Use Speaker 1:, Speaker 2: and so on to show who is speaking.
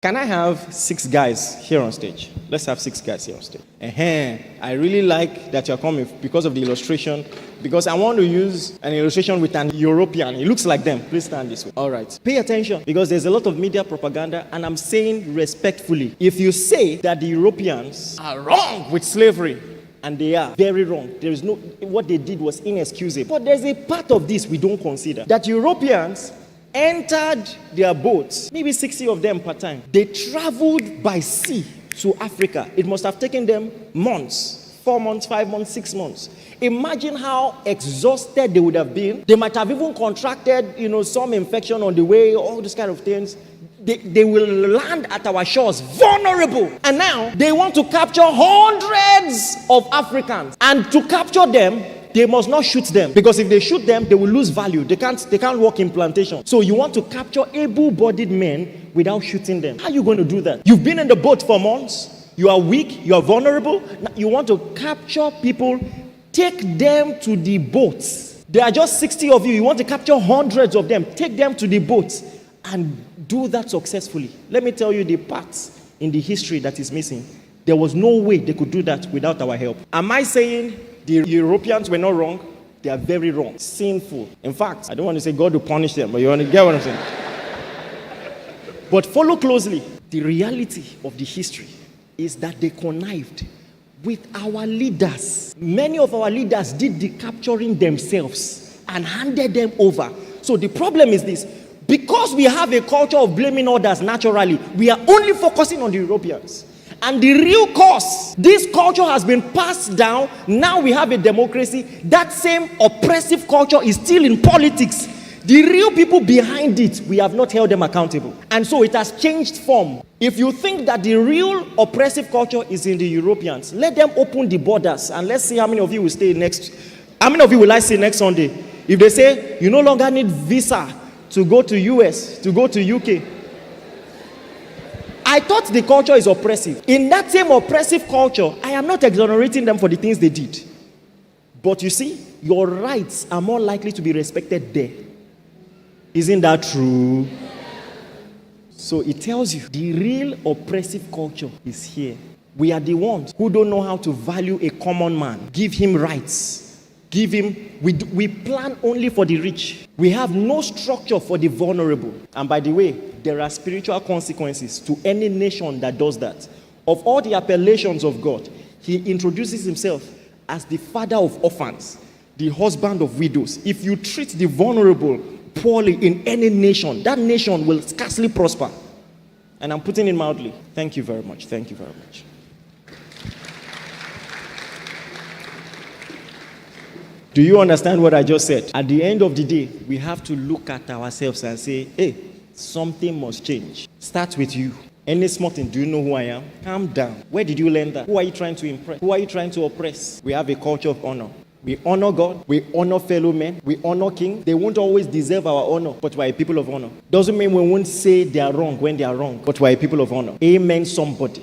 Speaker 1: Can I have 6 guys here on stage? Let's have 6 guys here on stage. I really like that you're coming because of the illustration, because I want to use an illustration with an European. It looks like them. Please stand this way. All right. Pay attention, because there's a lot of media propaganda, and I'm saying respectfully, if you say that the Europeans are wrong with slavery, and they are very wrong. There is no, what they did was inexcusable. But there's a part of this we don't consider, that Europeans entered their boats, maybe 60 of them per time. They traveled by sea to Africa. It must have taken them months, 4 months, 5 months, 6 months. Imagine how exhausted they would have been. They might have even contracted, some infection on the way, all these kind of things. They will land at our shores vulnerable. And now they want to capture hundreds of Africans. And to capture them, they must not shoot them, because if they shoot them, they will lose value. They can't work in plantation. So you want to capture able-bodied men without shooting them. How are you going to do that? You've been in the boat for months. You are weak. You are vulnerable. Now you want to capture people, take them to the boats. There are just 60 of you. You want to capture hundreds of them. Take them to the boats and do that successfully. Let me tell you the parts in the history that is missing. There was no way they could do that without our help. Am I saying the Europeans were not wrong? They are very wrong, sinful. In fact, I don't want to say God will punish them, but you want to get what I'm saying. But follow closely. The reality of the history is that they connived with our leaders. Many of our leaders did the capturing themselves and handed them over. So the problem is this. Because we have a culture of blaming others naturally, we are only focusing on the Europeans. And the real cause, this culture has been passed down. Now we have a democracy. That same oppressive culture is still in politics. The real people behind it, we have not held them accountable. And so it has changed form. If you think that the real oppressive culture is in the Europeans, let them open the borders and let's see how many of you will stay next. How many of you will I see next Sunday? If they say you no longer need visa to go to US, to go to UK. I thought the culture is oppressive. In that same oppressive culture, I am not exonerating them for the things they did. But you see, your rights are more likely to be respected there. Isn't that true? So it tells you the real oppressive culture is here. We are the ones who don't know how to value a common man. Give him rights. Give him, we plan only for the rich. We have no structure for the vulnerable. And by the way, there are spiritual consequences to any nation that does that. Of all the appellations of God, he introduces himself as the father of orphans, the husband of widows. If you treat the vulnerable poorly in any nation, that nation will scarcely prosper. And I'm putting it mildly. Thank you very much. Thank you very much. Do you understand what I just said? At the end of the day, we have to look at ourselves and say, hey, something must change. Start with you. Any small thing, do you know who I am? Calm down. Where did you learn that? Who are you trying to impress? Who are you trying to oppress? We have a culture of honor. We honor God. We honor fellow men. We honor kings. They won't always deserve our honor, but we're a people of honor. Doesn't mean we won't say they are wrong when they are wrong, but we're a people of honor. Amen, somebody.